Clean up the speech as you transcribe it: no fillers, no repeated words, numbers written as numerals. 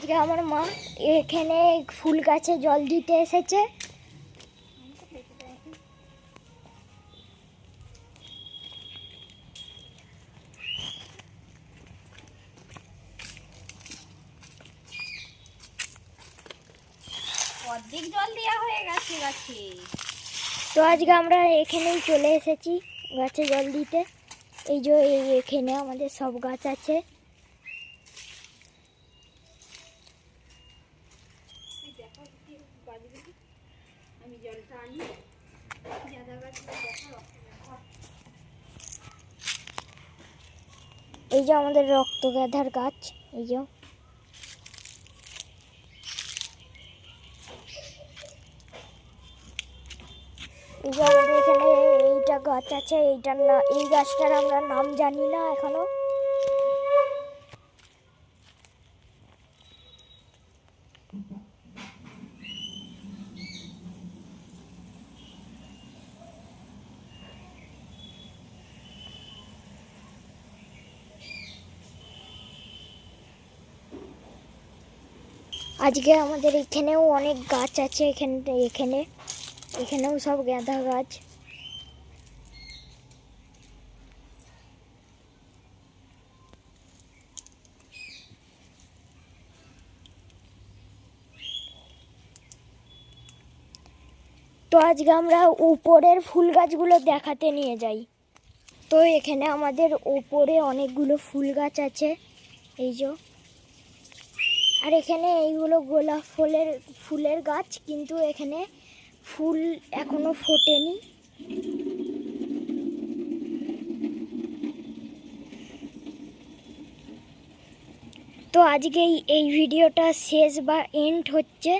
আজকে আমার মা এখানে ফুল গাছে জল দিতে এসেছে। অর্ধেক জল দেওয়া হয়ে গেছে গাছে। তো আজকে আমরা এখানেই চলে এসেছি গাছে জল দিতে। এই যে এখানে আমাদের সব গাছ আছে। আমি জলটা আনি। এই যে আমাদের রক্তগাঁধার গাছ, এই যে আমাদের এখানে এইটা গাছ আছে। এইটার না, এই গাছটার আমরা নাম জানি না এখনো। আজকে আমাদের এখানেও অনেক গাছ আছে। এখানেও সব গাঁদা গাছ। তো আজকে আমরা উপরের ফুল গাছগুলো দেখাতে নিয়ে যাই। তো এখানে আমাদের উপরে অনেকগুলো ফুল গাছ আছে, এই যে। আর এখানে এইগুলো গোলাপ ফুলের গাছ, কিন্তু এখানে ফুল এখনো ফোটেনি। তো আজকে এই ভিডিওটা শেষ বা এন্ড হচ্ছে।